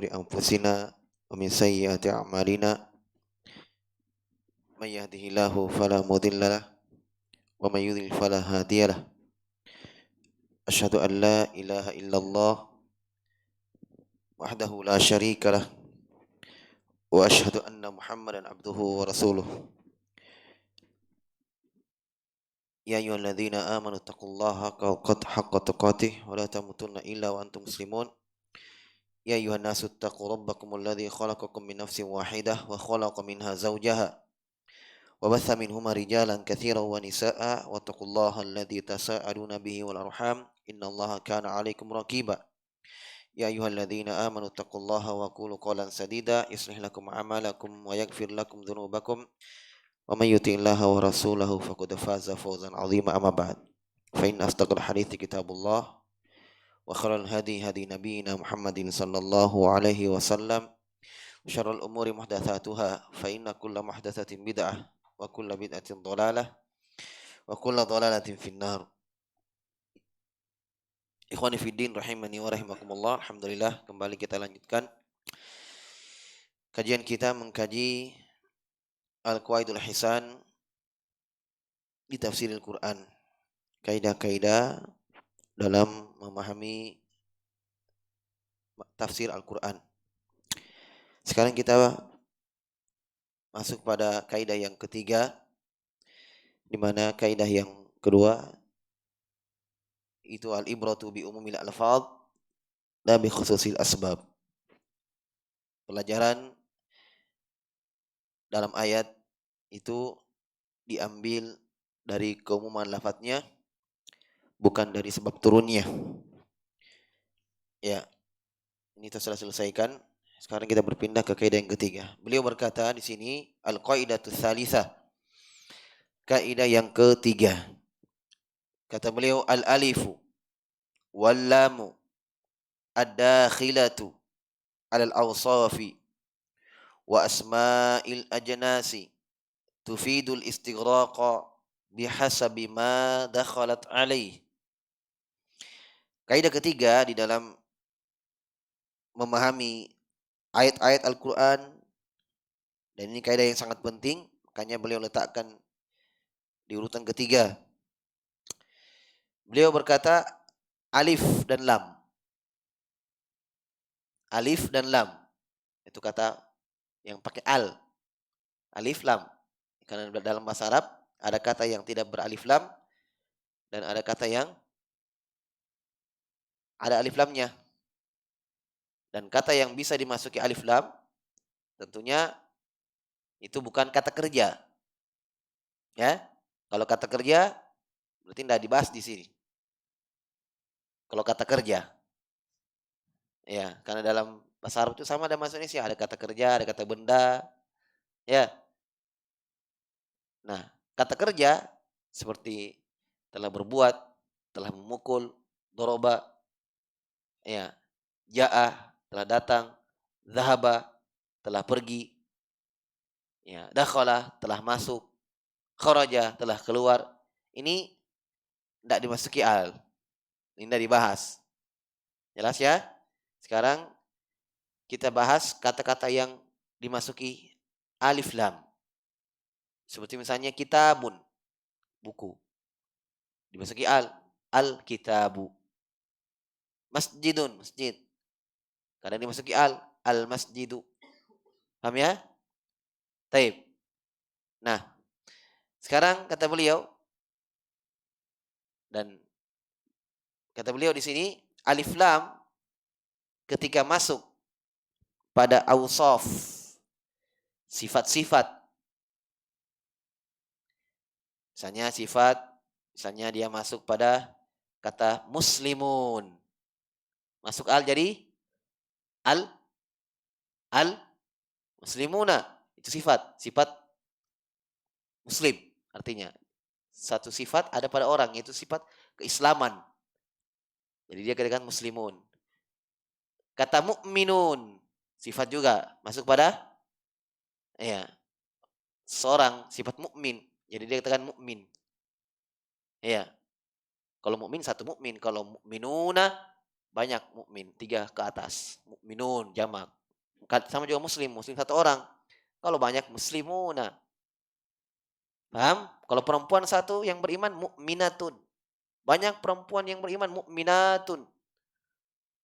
أنفسنا ومن سيئات أعمالنا من يهده الله فلا مضل له ومن يضلل فلا هادي له أشهد أن لا إله إلا الله وحده لا شريك له وأشهد أن محمدا عبده ورسوله يا أيها الذين آمنوا اتقوا الله حق تقاته ولا تموتن إلا وأنتم مسلمون يا أيها الناس اتقوا ربكم الذي خلقكم من نفس واحدة وخلق منها زوجها وبث منهما رجالا كثيرا ونساء واتقوا الله الذي تساءلون به والأرحام إن الله كان عليكم رقيبا يا أيها الذين آمنوا اتقوا الله وقولوا قولا سديدا يصلح لكم أعمالكم ويغفر لكم ذنوبكم ومن يطع الله ورسوله فقد فاز فوزا عظيما أما بعد فإن أصدق الحديث كتاب الله وخير الهدي هدي نبينا محمد صلى الله عليه وسلم وشر الأمور محدثاتها فإن كل محدثة بدعة وكل بدعة ضلالة وكل ضلالة في النار. Ikhwani fiddin rahimani wa rahimakumullah. Alhamdulillah, kembali kita lanjutkan kajian kita mengkaji Al-Qawaidul Hisan di tafsir Al-Quran. Kaidah-kaidah dalam memahami tafsir Al-Quran. Sekarang kita masuk pada kaidah yang ketiga, di mana kaidah yang kedua itu al-ibratu bi umumil alfaz la bi khususil asbab. Pelajaran dalam ayat itu diambil dari keumuman lafadznya, bukan dari sebab turunnya. Ya, ini telah selesaikan. Sekarang kita berpindah ke kaidah yang ketiga. Beliau berkata di sini al-qaidatu tsalitsah. Kaidah yang ketiga. Kata beliau al-alifu wal lamu ad-dakhilatu 'alal awsafi wa asma'il ajnasi tufidul istighraqa bihasabi ma dakhalat alaih. Kaidah ketiga di dalam memahami ayat-ayat Al-Quran, dan ini kaidah yang sangat penting, makanya beliau letakkan di urutan ketiga. Beliau berkata alif dan lam. Alif dan lam itu kata yang pakai al. Alif lam. Karena dalam bahasa Arab ada kata yang tidak beralif lam dan ada kata yang ada alif lamnya. Dan kata yang bisa dimasuki alif lam tentunya itu bukan kata kerja. Ya. Kalau kata kerja berarti tidak dibahas di sini. Kalau kata kerja. Ya, karena dalam bahasa Arab itu sama ada masuk Indonesia, ada kata kerja, ada kata benda. Ya. Nah, kata kerja seperti telah berbuat, telah memukul, doroba, ya, ja'ah, telah datang, zahaba, telah pergi, ya, dakhala, telah masuk, kharaja, telah keluar. Ini tidak dimasuki al. Ini tidak dibahas. Jelas ya? Sekarang kita bahas kata-kata yang dimasuki alif lam. Seperti misalnya kitabun, buku. Dimasuki al-kitabu. Masjidun, masjid. Kadang dimasuki al-masjidu. Paham ya? Taib. Nah, sekarang kata beliau, dan kata beliau di sini alif lam ketika masuk pada awsaf, sifat-sifat. Misalnya dia masuk pada kata muslimun. Masuk al jadi al muslimuna. Itu sifat muslim. Artinya satu sifat ada pada orang, yaitu sifat keislaman. Jadi dia katakan muslimun. Kata mukminun, sifat juga masuk pada ya seorang, sifat mukmin. Jadi dia katakan mukmin. Ya. Kalau mukmin satu mukmin, kalau mukminuna banyak mukmin, 3 ke atas. Mukminun jamak. Sama juga muslim, muslim 1 orang. Kalau banyak muslimuna. Paham? Kalau perempuan 1 yang beriman mukminatun. Banyak perempuan yang beriman mukminatun.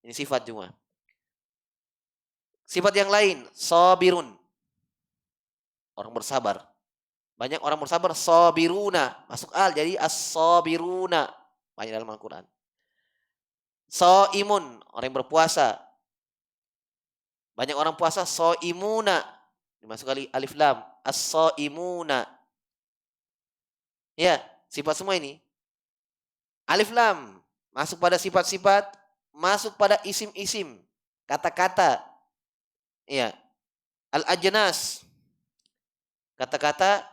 Ini sifat juga. Sifat yang lain, sabirun. Orang bersabar. Banyak orang bersabar, sabiruna. Masuk al, jadi as-sabiruna. Banyak dalam Al-Quran. Shaimun, orang yang berpuasa. Banyak orang puasa, shaimuna. Dimasuk alif lam, as-shaimuna. Ya, sifat semua ini. Alif lam, masuk pada sifat-sifat, masuk pada isim-isim, kata-kata. Ya, al-ajnas, kata-kata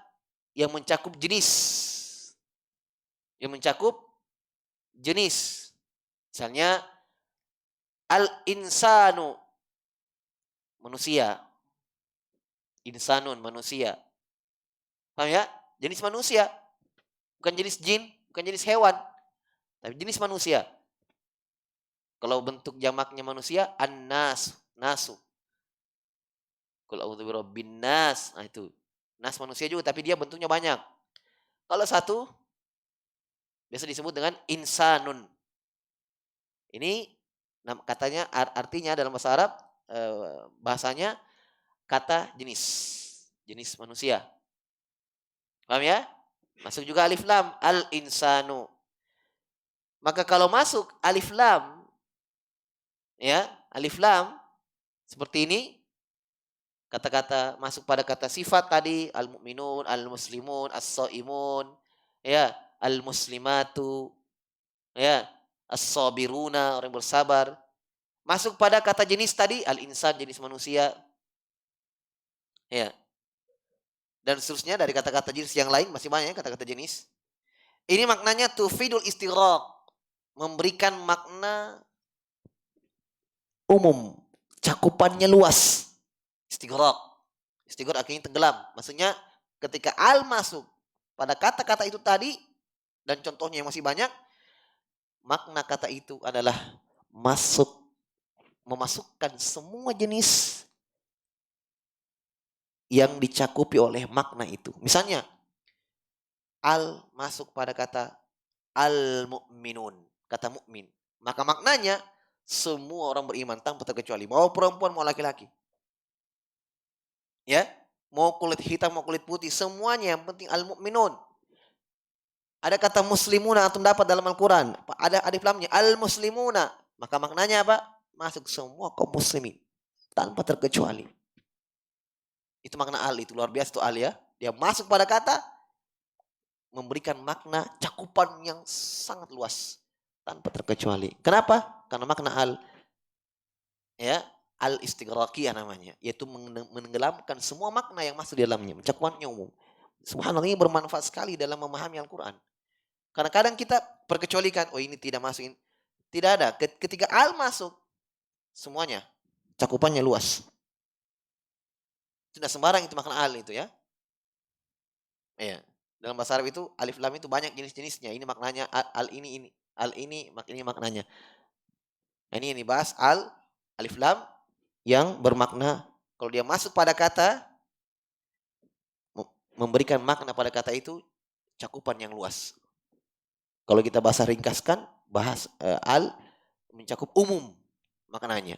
yang mencakup jenis. Yang mencakup jenis. Misalnya, al-insanu, manusia. Insanun, manusia. Paham ya? Jenis manusia. Bukan jenis jin, bukan jenis hewan. Tapi jenis manusia. Kalau bentuk jamaknya manusia, an-nas, nasu. Qul a'udzu birabbin nas. Nah itu. Nas manusia juga, tapi dia bentuknya banyak. Kalau 1, biasa disebut dengan insanun. Ini katanya artinya dalam bahasa Arab, bahasanya kata jenis. Jenis manusia. Paham ya? Masuk juga alif lam, al-insanu. Maka kalau masuk alif lam, ya, alif lam seperti ini, kata-kata masuk pada kata sifat tadi, al-mu'minun, al-muslimun, as-shaimun, ya, al-muslimatu, ya, as-sabiruna, orang bersabar. Masuk pada kata jenis tadi, al-insan, jenis manusia. Ya. Dan seterusnya dari kata-kata jenis yang lain masih banyak kata-kata jenis. Ini maknanya tufidul istighraq, memberikan makna umum, cakupannya luas. Istighraq. Istighraq artinya tenggelam. Maksudnya ketika al masuk pada kata-kata itu tadi dan contohnya yang masih banyak, makna kata itu adalah memasukkan semua jenis yang dicakupi oleh makna itu. Misalnya al masuk pada kata al-mu'minun, kata mukmin. Maka maknanya semua orang beriman tanpa terkecuali, mau perempuan mau laki-laki. Ya, mau kulit hitam mau kulit putih, semuanya yang penting al-mu'minun. Ada kata muslimuna antum dapat dalam Al-Qur'an, ada alif lamnya al-muslimuna. Maka maknanya apa? Masuk semua kaum muslimin tanpa terkecuali. Itu makna al, itu luar biasa itu al ya. Dia masuk pada kata memberikan makna cakupan yang sangat luas tanpa terkecuali. Kenapa? Karena makna al ya, al-istighraqiyah namanya, yaitu menenggelamkan semua makna yang masuk di dalamnya, mencakupannya umum. Subhanallah, ini bermanfaat sekali dalam memahami Al-Qur'an. Karena kadang kita perkecualikan, oh ini tidak masuk ini. Tidak ada. Ketika al masuk, semuanya cakupannya luas. Tidak sembarang itu makna al itu ya. Iya. Dalam bahasa Arab itu alif lam itu banyak jenis-jenisnya. Ini maknanya al ini. Al ini maknanya. Nah, ini bahas al alif lam yang bermakna kalau dia masuk pada kata memberikan makna pada kata itu cakupan yang luas. Kalau kita bahasa ringkaskan bahas al mencakup umum maknanya.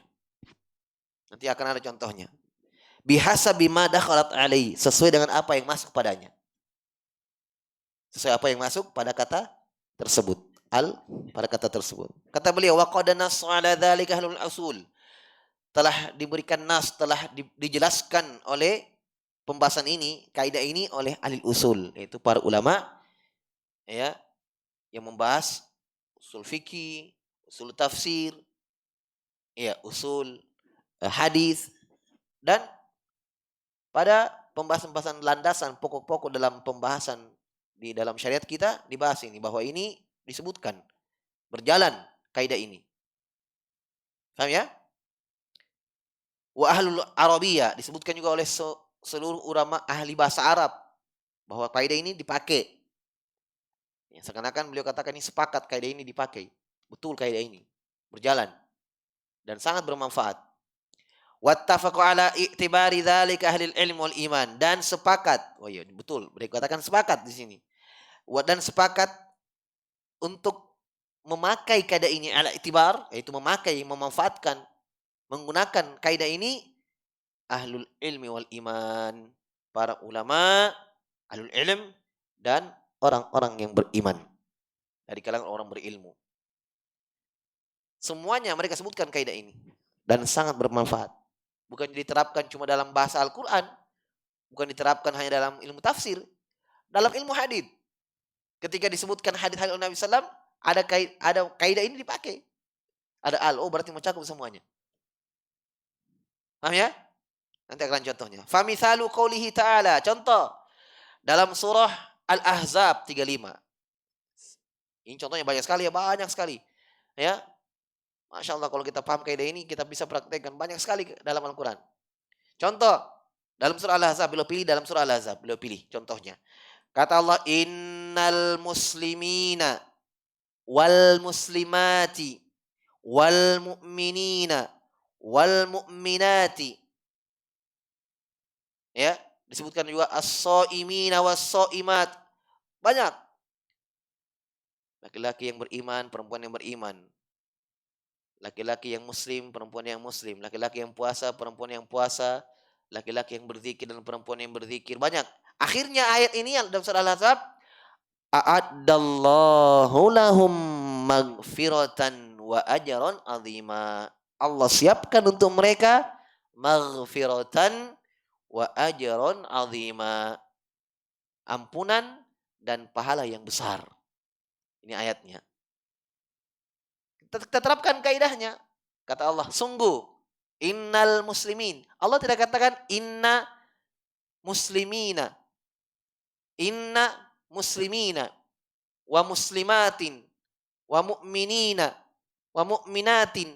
Nanti akan ada contohnya. Bihasabi ma dakhalat alai, sesuai dengan apa yang masuk padanya. Sesuai apa yang masuk pada kata tersebut. Al pada kata tersebut. Kata beliau wa qad nassa ala dzalika ahlul usul. Telah diberikan nas, telah dijelaskan oleh pembahasan ini, kaidah ini oleh ahli usul, yaitu para ulama ya yang membahas usul fikih, usul tafsir, ya usul hadis dan pada pembahasan-pembahasan landasan pokok-pokok dalam pembahasan di dalam syariat kita dibahas ini bahwa ini disebutkan berjalan kaidah ini. Paham ya? Wa ahlul arabiyah disebutkan juga oleh seluruh ulama ahli bahasa Arab bahwa kaidah ini dipakai. Ya, seakan-akan beliau katakan ini sepakat kaidah ini dipakai. Betul kaidah ini berjalan. dan sangat bermanfaat. Wattafaqu ala i'tibari dzalika ahlul ilm wal iman, dan sepakat. Oh iya betul, mereka katakan sepakat di sini. Dan sepakat untuk memakai kaidah ini ala i'tibar, yaitu memakai, memanfaatkan, menggunakan kaidah ini ahlul ilmi wal iman, para ulama, ahlul ilm, dan orang-orang yang beriman dari kalangan orang berilmu. Semuanya mereka sebutkan kaidah ini dan sangat bermanfaat. Bukan diterapkan cuma dalam bahasa Al-Quran, bukan diterapkan hanya dalam ilmu tafsir, dalam ilmu hadis. Ketika disebutkan hadis-hadis Nabi SAW, ada kaidah ini dipakai. Ada oh berarti mencakup semuanya. Paham ya? Nanti akan contohnya. Famithalu qawlihi ta'ala. Contoh. Dalam surah Al-Ahzab 35. Ini contohnya banyak sekali ya. Banyak sekali. Ya. Masya Allah kalau kita paham kaidah ini, kita bisa praktekkan banyak sekali dalam Al-Quran. Contoh. Dalam surah Al-Ahzab. Beliau pilih dalam surah Al-Ahzab. Beliau pilih contohnya. Kata Allah. Innal muslimina wal muslimati wal mu'minina wal mu'minati. Ya, disebutkan juga as-shaimina was-shaimat. Banyak. Laki-laki yang beriman, perempuan yang beriman. Laki-laki yang muslim, perempuan yang muslim. Laki-laki yang puasa, perempuan yang puasa. Laki-laki yang berzikir dan perempuan yang berzikir. Banyak. Akhirnya ayat ini yang dalam surah Al-Ahzab, a'addallahu lahum maghfiratan wa ajran azima. Allah siapkan untuk mereka maghfiratan wa ajron azima, ampunan dan pahala yang besar. Ini ayatnya. Kita terapkan kaidahnya. Kata Allah, sungguh innal muslimin. Allah tidak katakan inna muslimina. Inna muslimina wa muslimatin wa mu'minina wa mu'minatin.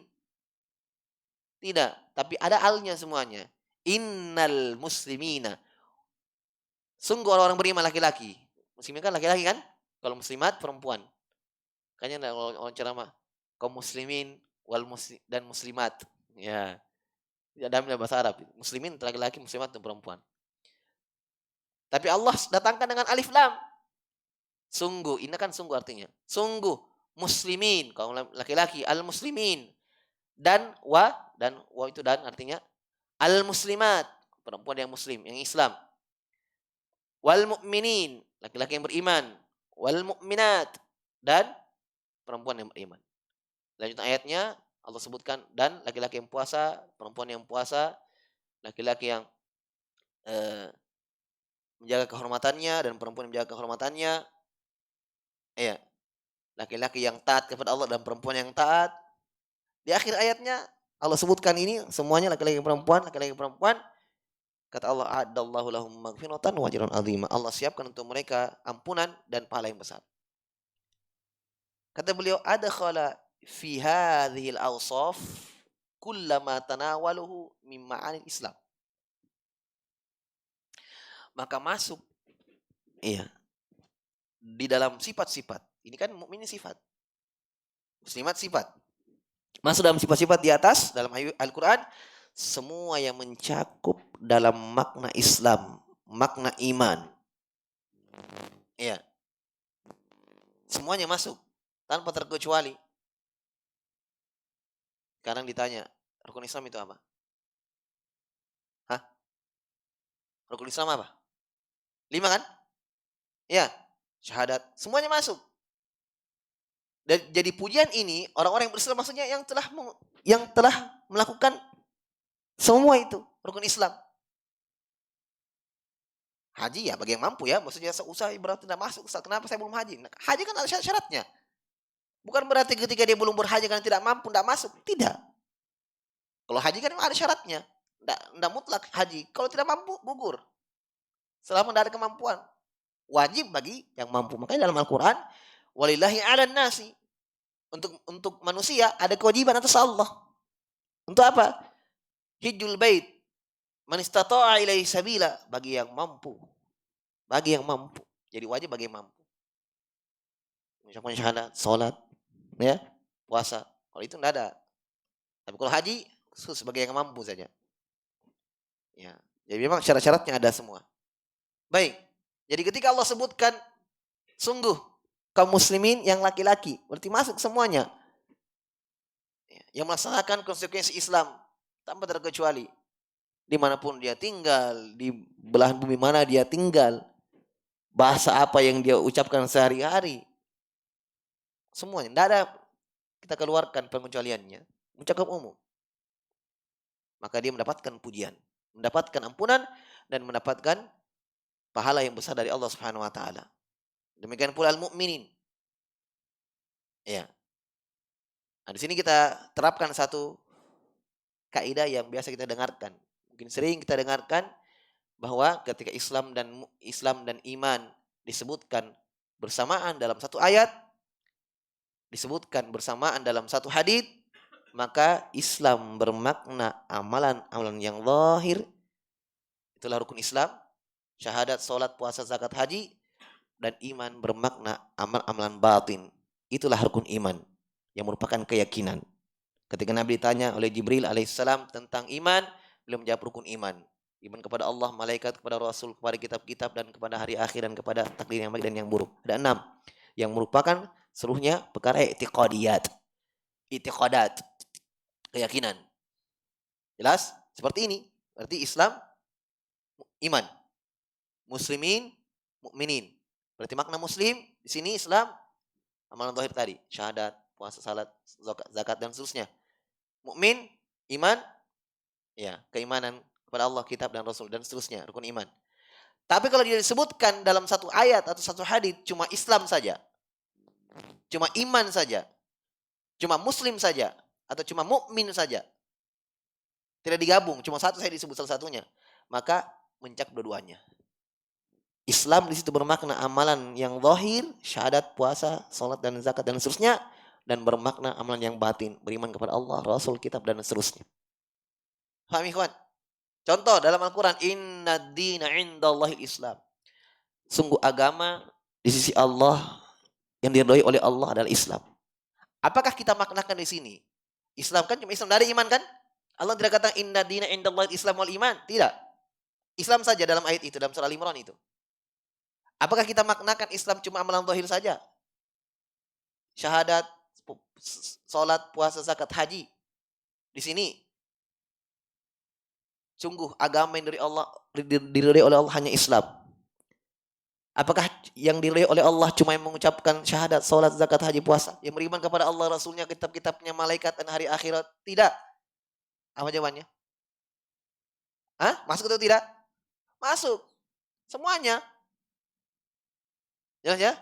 Tidak, tapi ada alnya semuanya. Innal muslimina. Sungguh orang-orang beriman laki-laki. Muslimin kan laki-laki kan? Kalau muslimat perempuan. Kayaknya orang ceramah kaum muslimin dan muslimat. Ya. Tidak dalam bahasa Arab. Muslimin laki-laki, muslimat itu perempuan. Tapi Allah datangkan dengan alif lam. Sungguh, ini kan sungguh artinya. Sungguh muslimin, kaum laki-laki, al-muslimin. Dan wa itu dan artinya al-muslimat, perempuan yang muslim, yang Islam. Wal mu'minin, laki-laki yang beriman. Wal mu'minat, dan perempuan yang beriman. Lanjut ayatnya Allah sebutkan dan laki-laki yang puasa, perempuan yang puasa, laki-laki yang menjaga kehormatannya dan perempuan yang menjaga kehormatannya. Iya. Laki-laki yang taat kepada Allah dan perempuan yang taat. Di akhir ayatnya Allah sebutkan ini semuanya laki-laki perempuan, laki-laki perempuan. Kata Allah, "A'adallahu lahum maghfiratan wa ajran 'azima." Allah siapkan untuk mereka ampunan dan pahala yang besar. Kata beliau, adkhala fi hadhihi al-awsaf kullama tanawaluhu min ma'anil Islam. Maka masuk di dalam sifat-sifat. Ini kan mukmin sifat. Muslimat sifat. Masuk dalam sifat-sifat di atas dalam Al-Qur'an semua yang mencakup dalam makna Islam, makna iman. Iya. Semuanya masuk tanpa terkecuali. Sekarang ditanya, rukun Islam itu apa? Hah? Rukun Islam apa? 5 kan? Ya, syahadat. Semuanya masuk. Dan jadi pujian ini orang-orang yang berislam maksudnya yang telah melakukan semua itu rukun Islam. Haji ya bagi yang mampu ya, maksudnya usaha ibarat tidak masuk. Kenapa saya belum haji? Nah, haji kan ada syarat-syaratnya. Bukan berarti ketika dia belum berhaji karena tidak mampu, tidak masuk. Tidak. Kalau haji kan ada syaratnya. Tidak mutlak haji. Kalau tidak mampu, gugur. Selama tidak ada kemampuan. Wajib bagi yang mampu. Makanya dalam Al-Quran, walillahi 'alan nasi. Untuk manusia ada kewajiban atas Allah. Untuk apa? Hijjul bait. Man istata'a ilaihi sabila, bagi yang mampu. Bagi yang mampu. Jadi wajib bagi yang mampu. Misalnya syahadat, salat, ya, puasa. Kalau itu enggak ada. Tapi kalau haji khusus sebagai yang mampu saja. Ya. Jadi memang syarat-syaratnya ada semua. Baik. Jadi ketika Allah sebutkan sungguh kaum muslimin yang laki-laki, berarti masuk semuanya. Yang melaksanakan konsekuensi Islam tanpa terkecuali. Dimanapun dia tinggal, di belahan bumi mana dia tinggal, bahasa apa yang dia ucapkan sehari-hari, semuanya. Tidak ada kita keluarkan pengecualiannya. Mencakup umum. Maka dia mendapatkan pujian, mendapatkan ampunan, dan mendapatkan pahala yang besar dari Allah Subhanahu wa taala. Demikian pula al-mu'minin. Ya. Nah, di sini kita terapkan satu kaidah yang biasa kita dengarkan. Mungkin sering kita dengarkan bahwa ketika Islam dan iman disebutkan bersamaan dalam satu ayat, disebutkan bersamaan dalam satu hadis, maka Islam bermakna amalan-amalan yang zahir, itulah rukun Islam, syahadat, salat, puasa, zakat, haji, dan iman bermakna amal-amalan batin. Itulah rukun iman yang merupakan keyakinan. Ketika Nabi ditanya oleh Jibril alaihissalam tentang iman, beliau menjawab rukun iman. Iman kepada Allah, malaikat, kepada Rasul, kepada kitab-kitab, dan kepada hari akhir, dan kepada takdir yang baik dan yang buruk. Ada 6 yang merupakan seluruhnya perkara i'tiqadiyat. I'tiqadat, keyakinan. Jelas? Seperti ini. Berarti Islam, iman. Muslimin, mukminin. Berarti makna muslim di sini Islam, amalan zahir tadi, syahadat, puasa, salat, zakat, dan seterusnya. Mukmin, iman, ya, keimanan kepada Allah, kitab dan Rasul, dan seterusnya, rukun iman. Tapi kalau dia disebutkan dalam satu ayat atau satu hadis cuma Islam saja, cuma iman saja, cuma muslim saja, atau cuma mukmin saja, tidak digabung, cuma satu saya disebut salah satunya, maka mencakup dua-duanya. Islam di situ bermakna amalan yang zahir, syahadat, puasa, salat, dan zakat, dan seterusnya, dan bermakna amalan yang batin, beriman kepada Allah, Rasul, kitab, dan seterusnya. Paham ikhwan? Contoh dalam Al-Quran, inna dina indallahi Islam. Sungguh agama di sisi Allah yang diridhoi oleh Allah adalah Islam. Apakah kita maknakan di sini? Islam kan cuma Islam dari iman kan? Allah tidak kata inna dina indallahi Islam wal iman. Tidak. Islam saja dalam ayat itu, dalam surah Al-Imran itu. Apakah kita maknakan Islam cuma amalan zahir saja? Syahadat, salat, puasa, zakat, haji. Di sini sungguh agama yang dari Allah diridhoi oleh Allah hanya Islam. Apakah yang diridhoi oleh Allah cuma yang mengucapkan syahadat, salat, zakat, haji, puasa? Yang beriman kepada Allah, Rasulnya, kitab-kitabnya, malaikat, dan hari akhirat? Tidak. Apa jawabannya? Hah? Masuk atau tidak? Masuk. Semuanya. Jelas ya?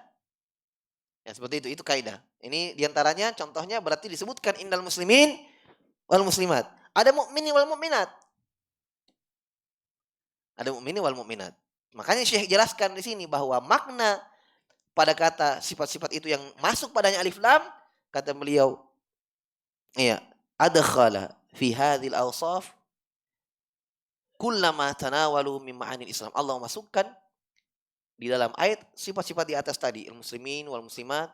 Ya seperti itu kaidah. Ini diantaranya contohnya berarti disebutkan innal muslimin wal muslimat. Ada mukminin wal mukminat. Ada mukminin wal mukminat. Makanya Syekh jelaskan di sini bahwa makna pada kata sifat-sifat itu yang masuk padanya alif lam, kata beliau, iya, adkhala fi hadhil awsaf kullama tanawalu min ma'anil Islam. Allah masukkan di dalam ayat sifat-sifat di atas tadi, muslimin wal muslimat,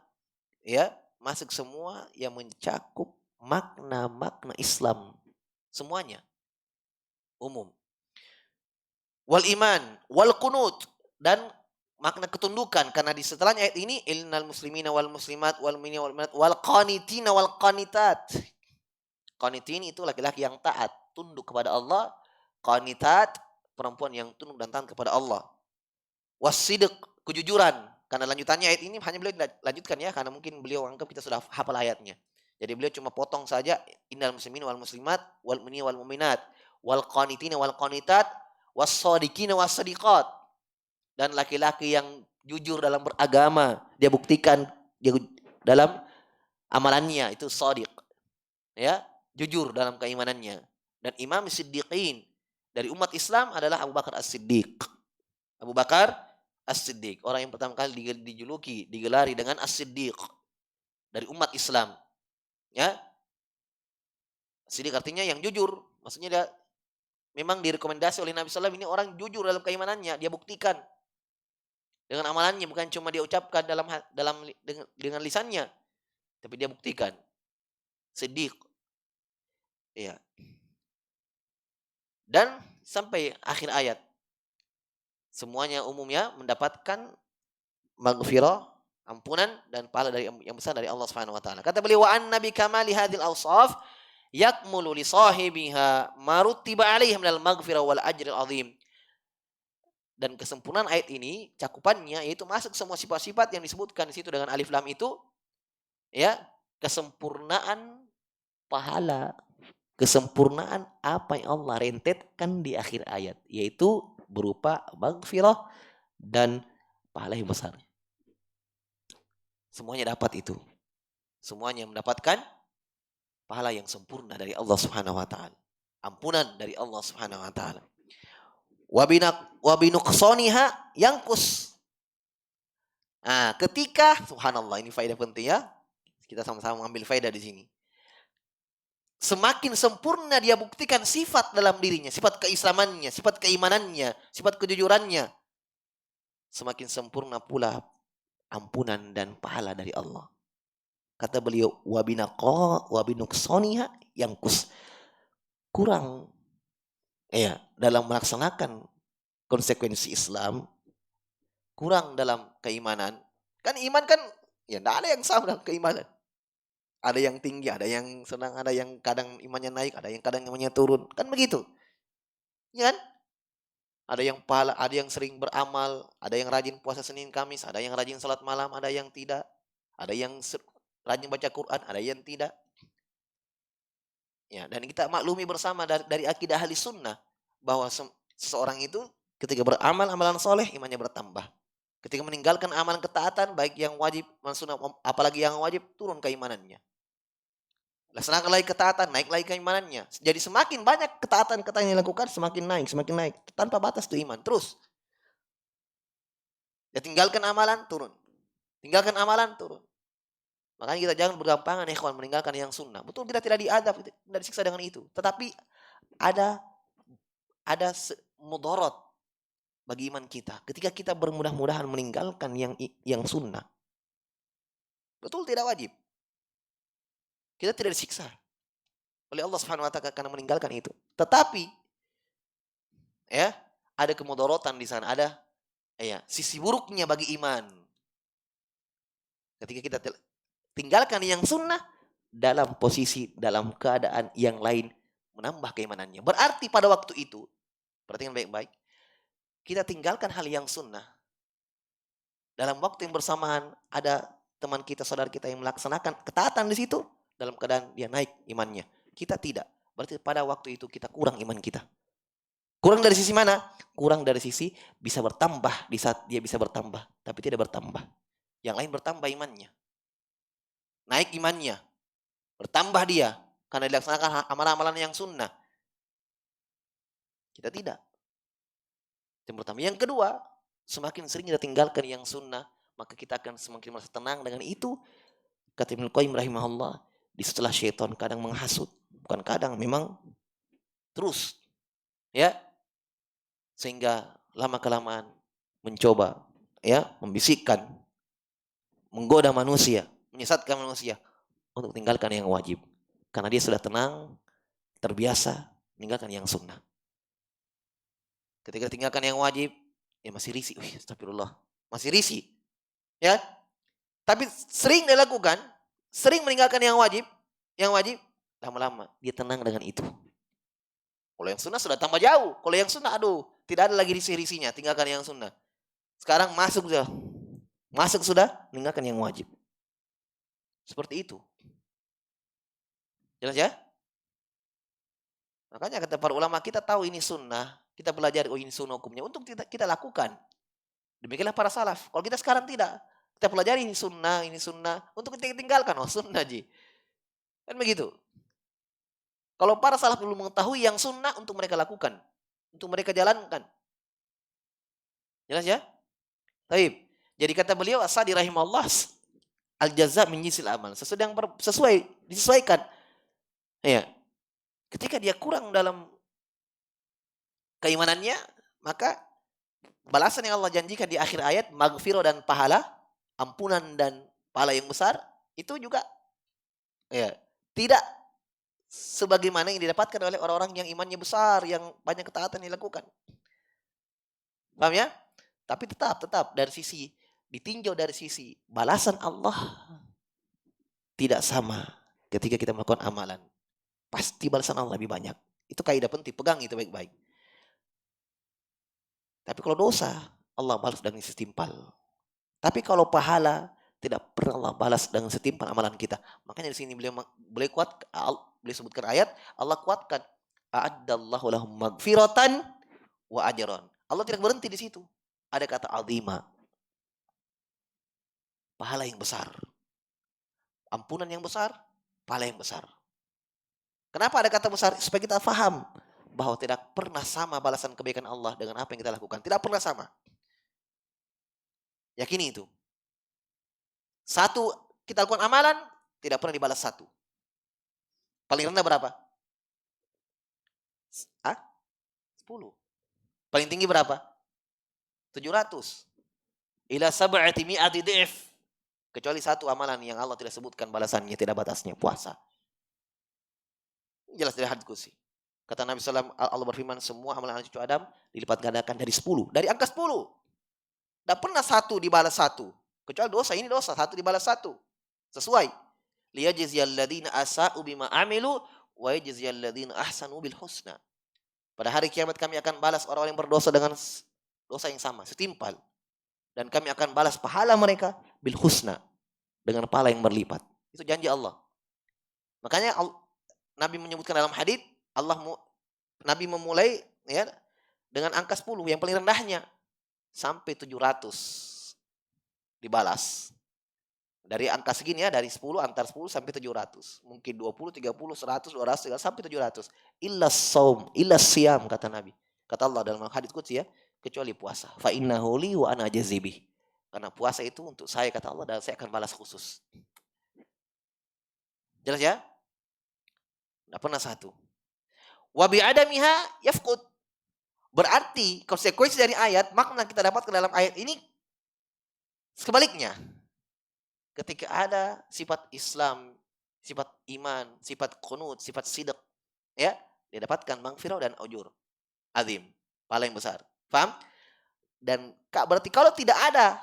ya, masuk semua yang mencakup makna-makna Islam. Semuanya umum. Wal iman, wal qunut, dan makna ketundukan, karena di setelahnya ayat ini innal muslimina wal muslimat wal mu'minina wal mu'minat wal qanitina wal qanitat. Qanitin itu laki-laki yang taat, tunduk kepada Allah. Qanitat, perempuan yang tunduk dan taat kepada Allah. Wasidq, kejujuran. Karena lanjutannya ayat ini hanya beliau lanjutkan ya, karena mungkin beliau anggap kita sudah hafal ayatnya. Jadi beliau cuma potong saja innal muslimin wal muslimat wal mu'minina wal mu'minat wal qanitina wal qanitat was-shadiqina was-shadiqat. Dan laki-laki yang jujur dalam beragama, dia buktikan dia dalam amalannya, itu shadiq. Ya, jujur dalam keimanannya. Dan imam siddiqin dari umat Islam adalah Abu Bakar As-Siddiq. Abu Bakar As-Siddiq, orang yang pertama kali digelari dengan As-Siddiq dari umat Islam. Ya. Siddiq artinya yang jujur. Maksudnya dia memang direkomendasi oleh Nabi SAW, ini orang jujur dalam keimanannya, dia buktikan dengan amalannya, bukan cuma dia ucapkan dengan lisannya, tapi dia buktikan. Siddiq. Iya. Dan sampai akhir ayat semuanya umumnya mendapatkan maghfirah, ampunan dan pahala dari yang besar dari Allah Subhanahu wa taala. Kata beliau, wa anna bi kamali hadhil awsaf yakmulu li sahibiha ma rutiba alaihi minal maghfirah wal ajril azim. Dan kesempurnaan ayat ini cakupannya yaitu masuk semua sifat-sifat yang disebutkan di situ dengan alif lam itu, ya, kesempurnaan pahala, kesempurnaan apa yang Allah rentetkan di akhir ayat, yaitu berupa maghfirah dan pahala yang besar. Semuanya dapat itu. Semuanya mendapatkan pahala yang sempurna dari Allah Subhanahu wa taala. Ampunan dari Allah Subhanahu wa taala. Wa binuqsaniha yangkus. Nah, ketika subhanallah ini faedah penting ya. Kita sama-sama mengambil faedah di sini. Semakin sempurna dia buktikan sifat dalam dirinya, sifat keislamannya, sifat keimanannya, sifat kejujurannya, semakin sempurna pula ampunan dan pahala dari Allah. Kata beliau, wabinuksoniha yang kurang ya dalam melaksanakan konsekuensi Islam, kurang dalam keimanan. Kan iman kan ya tidak ada yang sama dalam keimanan. Ada yang tinggi, ada yang senang, ada yang kadang imannya naik, ada yang kadang imannya turun. Kan begitu. Ya kan? Ada yang pahala, ada yang sering beramal, ada yang rajin puasa Senin Kamis, ada yang rajin salat malam, ada yang tidak. Ada yang rajin baca Quran, ada yang tidak. Ya, dan kita maklumi bersama dari akidah ahli sunnah bahwa seseorang itu ketika beramal amalan soleh imannya bertambah. Ketika meninggalkan amalan ketaatan baik yang wajib, sunnah, apalagi yang wajib, turun keimanannya. Laksanakan lagi ketaatan, naik lagi keimanannya. Jadi semakin banyak ketaatan-ketaatan yang dilakukan, semakin naik. Tanpa batas tuh iman. Terus. Ya tinggalkan amalan, turun. Tinggalkan amalan, turun. Makanya kita jangan bergampangan ya kawan meninggalkan yang sunnah. Betul kita tidak diadab, tidak disiksa dengan itu. Tetapi ada mudarat bagi iman kita. Ketika kita bermudah-mudahan meninggalkan yang sunnah. Betul tidak wajib. Kita tidak disiksa oleh Allah Subhanahu wa taala karena meninggalkan itu. Tetapi ya, ada kemudaratan di sana, ada ya, sisi buruknya bagi iman. Ketika kita tinggalkan yang sunnah dalam posisi, dalam keadaan yang lain menambah keimanannya. Berarti pada waktu itu, perhatikan baik-baik, kita tinggalkan hal yang sunnah. Dalam waktu yang bersamaan ada teman kita, saudara kita yang melaksanakan ketaatan di situ, dalam keadaan dia naik imannya. Kita tidak. Berarti pada waktu itu kita kurang iman kita. Kurang dari sisi mana? Kurang dari sisi bisa bertambah di saat dia bisa bertambah, tapi tidak bertambah. Yang lain bertambah imannya. Naik imannya. Bertambah dia karena dilaksanakan amalan-amalan yang sunnah. Kita tidak. Yang pertama. Yang kedua, semakin sering kita tinggalkan yang sunnah, maka kita akan semakin merasa tenang dengan itu. Kata Ibnu Qayyim rahimahullah, di setelah syaitan kadang menghasut, bukan kadang, memang terus, ya, sehingga lama-kelamaan mencoba, ya, membisikkan, menggoda manusia, menyesatkan manusia untuk tinggalkan yang wajib, karena dia sudah tenang, terbiasa meninggalkan yang sunnah. Ketika tinggalkan yang wajib, ya masih risih, astagfirullah, masih risih, ya. Tapi sering dilakukan, sering meninggalkan yang wajib, lama-lama dia tenang dengan itu. Kalau yang sunnah sudah tambah jauh. Kalau yang sunnah, aduh, tidak ada lagi risih-risihnya, tinggalkan yang sunnah. Sekarang masuk sudah, meninggalkan yang wajib. Seperti itu. Jelas ya? Makanya kata para ulama, kita tahu ini sunnah, kita belajar, oh ini sunnah hukumnya, untuk kita lakukan. Demikianlah para salaf. Kalau kita sekarang tidak, kita pelajari ini sunnah, untuk kita tinggalkan, oh sunnah ji. Kan begitu. Kalau para salaf belum mengetahui yang sunnah untuk mereka lakukan, untuk mereka jalankan. Jelas ya? Baik. Jadi kata beliau As-Sadi rahimahullah, al-jaza min jinsil amal. Disesuaikan. Ya. Ketika dia kurang dalam keimanannya, maka balasan yang Allah janjikan di akhir ayat, maghfirah dan pahala, ampunan dan pahala yang besar, itu juga ya tidak sebagaimana yang didapatkan oleh orang-orang yang imannya besar, yang banyak ketaatan dilakukan. Paham ya? Tapi tetap dari sisi ditinjau dari sisi balasan Allah tidak sama ketika kita melakukan amalan. Pasti balasan Allah lebih banyak. Itu kaidah penting, pegang itu baik-baik. Tapi kalau dosa, Allah balas dengan setimpal. Tapi kalau pahala, tidak pernah Allah balas dengan setimpal amalan kita. Makanya di sini beliau sebutkan ayat, Allah kuatkan. A'addallahu lahum magfiratan wa ajran. Allah tidak berhenti di situ. Ada kata azima, pahala yang besar. Ampunan yang besar, pahala yang besar. Kenapa ada kata besar? Supaya kita faham bahwa tidak pernah sama balasan kebaikan Allah dengan apa yang kita lakukan. Tidak pernah sama. Yakini itu. Satu, kita lakukan amalan, tidak pernah dibalas satu. Paling rendah berapa? 10. Paling tinggi berapa? 700. Ila sab'ati mi'ati di'if. Kecuali satu amalan yang Allah tidak sebutkan balasannya, tidak batasnya, puasa. Jelas dari hadis qudsi. Kata Nabi SAW, Allah berfirman, semua amalan anak cucu Adam dilipat gandakan dari 10. Dari angka 10. Tidak pernah satu dibalas satu. Kecuali dosa, ini dosa, satu dibalas satu. Sesuai. Liyajziyal ladzina asa'u bima amilu wa yajziyal ladzina ahsanu bil husna. Pada hari kiamat kami akan balas orang-orang yang berdosa dengan dosa yang sama, setimpal. Dan kami akan balas pahala mereka bil husna, dengan pahala yang berlipat. Itu janji Allah. Makanya Nabi menyebutkan dalam hadits, Nabi memulai ya dengan angka 10 yang paling rendahnya sampai 700 dibalas. Dari angka segini ya, dari 10, antar 10 sampai 700. Mungkin 20, 30, 100, 200, sampai 700. Illa saum, illa siyam, kata Nabi. Kata Allah dalam hadits qudsi ya, kecuali puasa. Fa innahu li wa ana ajzibih. Karena puasa itu untuk saya, kata Allah, dan saya akan balas khusus. Jelas ya? Tidak pernah satu. Wa bi'adamiha yafqud. Berarti konsekuensi dari ayat, makna kita dapat ke dalam ayat ini sebaliknya. Ketika ada sifat Islam, sifat iman, sifat qunut, sifat sidq, ya, didapatkan maghfirah dan ujur azim, pahala yang besar. Paham? Dan berarti kalau tidak ada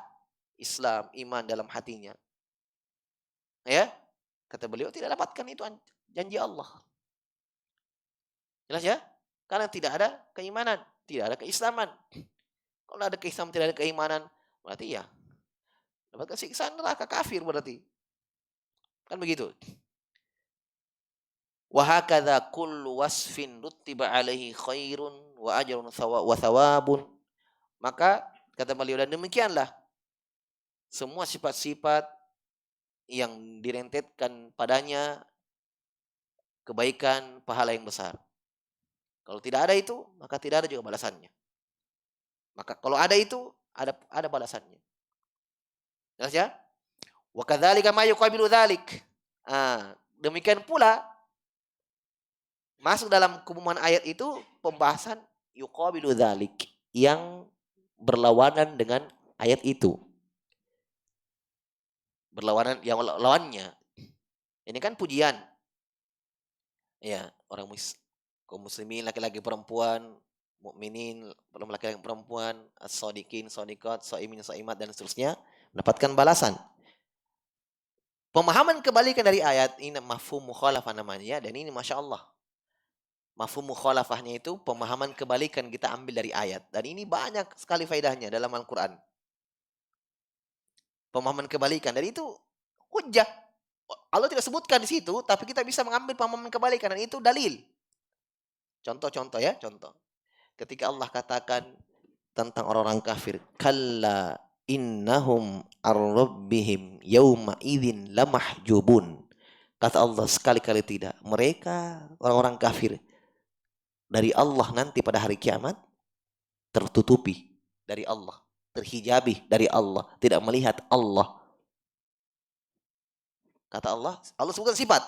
Islam, iman dalam hatinya, ya, kata beliau tidak dapatkan itu janji Allah. Jelas ya? Karena tidak ada keimanan, tidak ada keislaman. Kalau ada keislaman, tidak ada keimanan, berarti ya dapat siksaan neraka, kafir berarti. Kan begitu. Wa hakadha kullu wasfin rutiba alaihi khairun wa ajrun wa thawabun. Maka kata beliau, dan demikianlah semua sifat-sifat yang direntetkan padanya kebaikan, pahala yang besar. Kalau tidak ada itu, maka tidak ada juga balasannya. Maka kalau ada itu, ada balasannya. Jelas ya? Wa kadzalika ma yuqabilu dzalik. Demikian pula masuk dalam keumuman ayat itu pembahasan yuqabilu dzalik yang berlawanan dengan ayat itu. Berlawanan yang lawannya. Ini kan pujian. Ya, kaum muslimin laki-laki perempuan, mukminin laki-laki perempuan, as-shadiqin, shadiqat, shaimin, shaimat dan seterusnya mendapatkan balasan. Pemahaman kebalikan dari ayat ini mafhum mukhalafah namanya, dan ini Masya Allah. Mafhum mukhalafahnya itu pemahaman kebalikan kita ambil dari ayat. Dan ini banyak sekali faedahnya dalam Al-Quran. Pemahaman kebalikan. Dan itu hujjah. Allah tidak sebutkan di situ, tapi kita bisa mengambil pemahaman kebalikan. Dan itu dalil. Contoh-contoh ya, contoh. Ketika Allah katakan tentang orang-orang kafir, kalla innahum ar-rabbihim yawma idzin lamahjubun. Kata Allah, sekali-kali tidak. Mereka orang-orang kafir dari Allah nanti pada hari kiamat tertutupi dari Allah, terhijabi dari Allah, tidak melihat Allah. Kata Allah sebutkan sifat.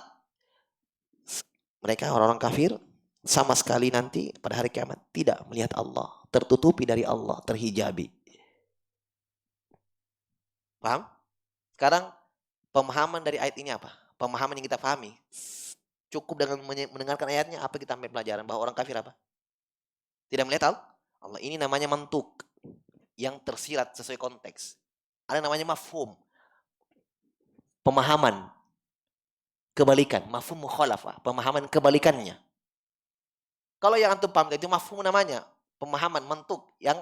Mereka orang-orang kafir sama sekali nanti pada hari kiamat tidak melihat Allah, tertutupi dari Allah, terhijabi. Paham? Sekarang pemahaman dari ayat ini apa? Pemahaman yang kita pahami. Cukup dengan mendengarkan ayatnya, apa kita ambil pelajaran? Bahwa orang kafir apa? Tidak melihat Allah. Ini namanya mantuk, yang tersirat sesuai konteks. Ada namanya mafhum, pemahaman kebalikan, mafhum mukhalafah, pemahaman kebalikannya. Kalau yang antum paham itu mafhum namanya, pemahaman mantuk yang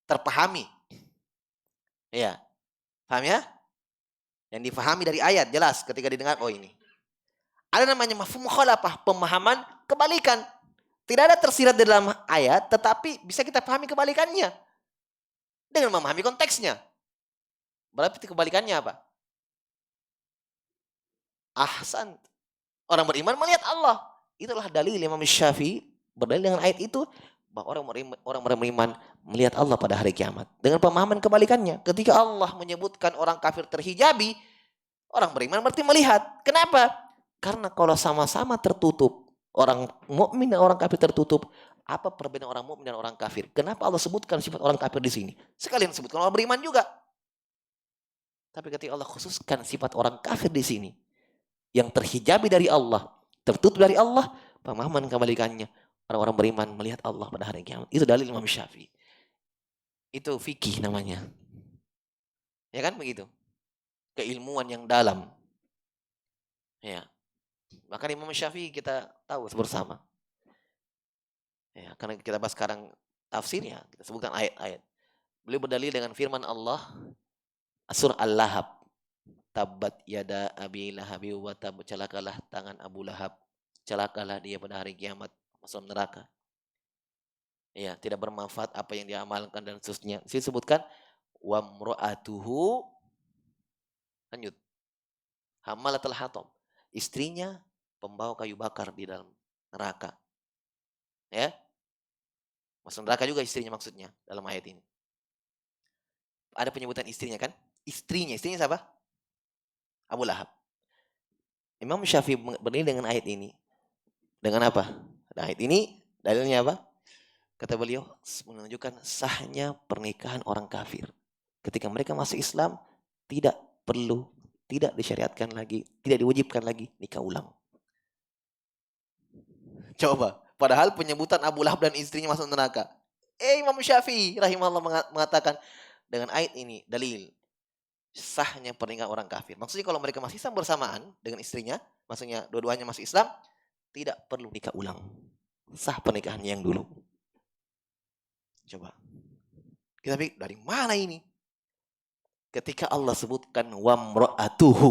terpahami. Ya, paham ya? Yang difahami dari ayat jelas ketika didengar, oh ini. Ada namanya mafhum mukhalafah, pemahaman kebalikan. Tidak ada tersirat di dalam ayat, tetapi bisa kita pahami kebalikannya dengan memahami konteksnya. Berarti kebalikannya apa? Ahsan. Orang beriman melihat Allah. Itulah dalil Imam Syafi'i berdalil dengan ayat itu bahwa orang beriman melihat Allah pada hari kiamat. Dengan pemahaman kebalikannya. Ketika Allah menyebutkan orang kafir terhijabi, orang beriman berarti melihat. Kenapa? Karena kalau sama-sama tertutup, orang mukmin dan orang kafir tertutup, apa perbedaan orang mukmin dan orang kafir? Kenapa Allah sebutkan sifat orang kafir di sini? Sekalian sebutkan orang beriman juga. Tapi ketika Allah khususkan sifat orang kafir di sini, yang terhijabi dari Allah, tertutup dari Allah, pemahaman kebalikannya. Orang-orang beriman melihat Allah pada hari kiamat. Itu dalil Imam Syafi'i. Itu fikih namanya. Ya kan begitu? Keilmuan yang dalam. Ya. Bahkan Imam Syafi'i kita tahu bersama. Ya, karena kita bahas sekarang tafsirnya, kita sebutkan ayat-ayat. Beliau berdalil dengan firman Allah, surah Al-Lahab. Tabbat yada abi lahabi wa tab, celakalah tangan Abu Lahab, celakalah dia pada hari kiamat, masuk neraka. Ya, tidak bermanfaat apa yang dia amalkan dan seterusnya. Disebutkan wa mra'atuhu, lanjut, hamalatul hatab, istrinya pembawa kayu bakar di dalam neraka. Ya, masuk neraka juga istrinya maksudnya dalam ayat ini. Ada penyebutan istrinya kan? Istrinya siapa? Abu Lahab. Imam Syafi'i berdalil dengan ayat ini. Dengan apa? Nah, ayat ini dalilnya apa? Kata beliau, menunjukkan sahnya pernikahan orang kafir. Ketika mereka masuk Islam, tidak perlu, tidak disyariatkan lagi, tidak diwajibkan lagi nikah ulang. Coba, padahal penyebutan Abu Lahab dan istrinya masuk neraka. Imam Syafi'i rahimahullah mengatakan dengan ayat ini dalil sahnya pernikahan orang kafir. Maksudnya kalau mereka masih Islam bersamaan dengan istrinya, maksudnya dua-duanya masih Islam, tidak perlu nikah ulang. Sah pernikahan yang dulu. Coba. Kita pikir dari mana ini? Ketika Allah sebutkan wamra'atuhu,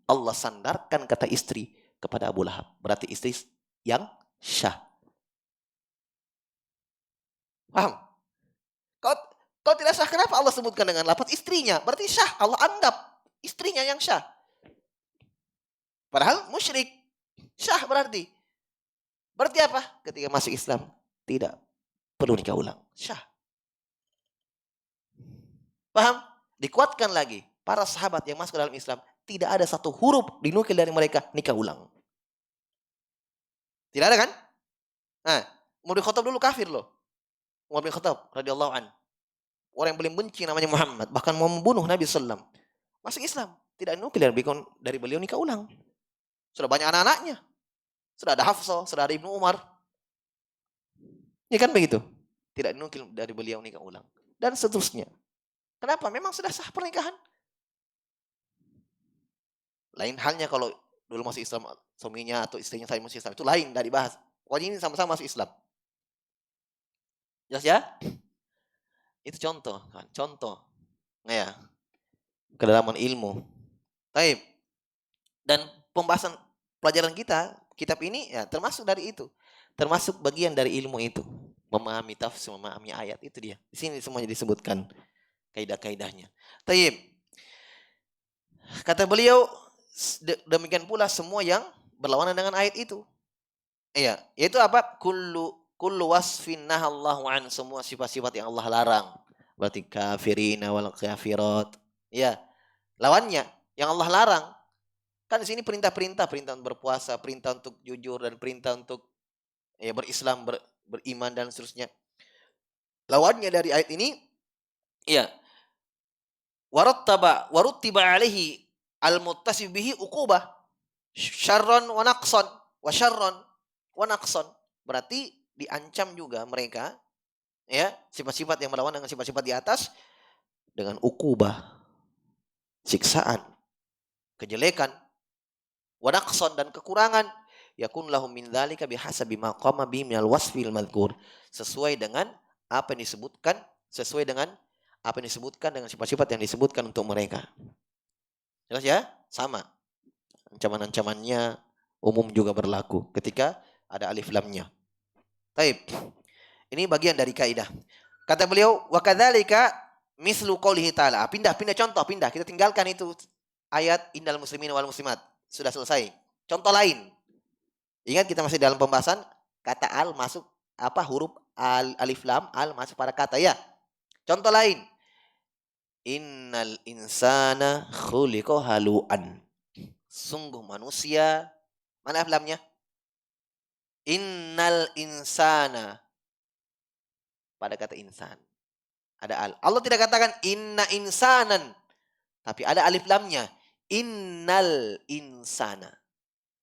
Allah sandarkan kata istri kepada Abu Lahab. Berarti istri yang syah. Paham? Kalau tidak sah, kenapa Allah sebutkan dengan lafaz istrinya? Berarti syah. Allah anggap istrinya yang syah. Padahal musyrik. Syah berarti. Berarti apa? Ketika masuk Islam, tidak perlu nikah ulang. Syah. Paham? Dikuatkan lagi. Para sahabat yang masuk ke dalam Islam, tidak ada satu huruf dinukil dari mereka nikah ulang. Tidak ada kan? Nah, Umar bin Khattab dulu kafir loh. Umar bin Khattab radhiyallahu an. Orang yang paling benci namanya Muhammad, bahkan mau membunuh Nabi sallallahu alaihi wasallam. Masuk Islam, tidak dinukil dari beliau nikah ulang. Sudah banyak anak-anaknya. Sudah ada Hafsah, sudah ada Ibnu Umar. Ya kan begitu? Tidak dinukil dari beliau nikah ulang. Dan seterusnya. Kenapa? Memang sudah sah pernikahan. Lain halnya kalau dulu masih Islam, suaminya atau istrinya saya masih Islam. Itu lain, dari bahas. Pokoknya ini sama-sama masih Islam. Jelas ya? Itu contoh. Kan? Contoh. Nah ya. Kedalaman ilmu. Taib. Dan pembahasan pelajaran kita, kitab ini ya termasuk dari itu. Termasuk bagian dari ilmu itu. Memahami tafsir, memahami ayat. Itu dia. Di sini semuanya disebutkan kaidah-kaidahnya. Taib. Kata beliau, demikian pula semua yang berlawanan dengan ayat itu. Iya, yaitu apa? Kullu wasfin nahallahu an, semua sifat-sifat yang Allah larang. Berarti kafirina wal kafirat. Ya, lawannya yang Allah larang. Kan di sini perintah-perintah, perintah untuk berpuasa, perintah untuk jujur, dan perintah untuk berislam, beriman dan seterusnya. Lawannya dari ayat ini, ya, waruttiba alaihi al-muttasib bihi uqubah syarran wa naqsan. wa syarron wa naqson. Berarti diancam juga mereka, ya, sifat-sifat yang melawan dengan sifat-sifat di atas dengan ukubah, siksaan, kejelekan, wa naqson dan kekurangan. Yakun lahum min dzalika bihasabi ma qama bi minal wasfil madhkur. Sesuai dengan apa yang disebutkan, sesuai dengan apa yang disebutkan dengan sifat-sifat yang disebutkan untuk mereka. Jelas ya? Sama. Ancaman-ancamannya umum juga berlaku ketika ada alif lamnya. Taib. Ini bagian dari kaidah. Kata beliau, wa kadzalika mislu qoulihi ta'ala. Pindah contoh, pindah. Kita tinggalkan itu ayat innal muslimin wal muslimat. Sudah selesai. Contoh lain. Ingat kita masih dalam pembahasan kata al masuk apa huruf al, alif lam al masuk pada kata ya. Contoh lain. Innal insana khuliqa halu'an. Sungguh manusia, mana alif lamnya? Innal insana pada kata insan. Ada al. Allah tidak katakan inna insanan, tapi ada alif lamnya. Innal insana.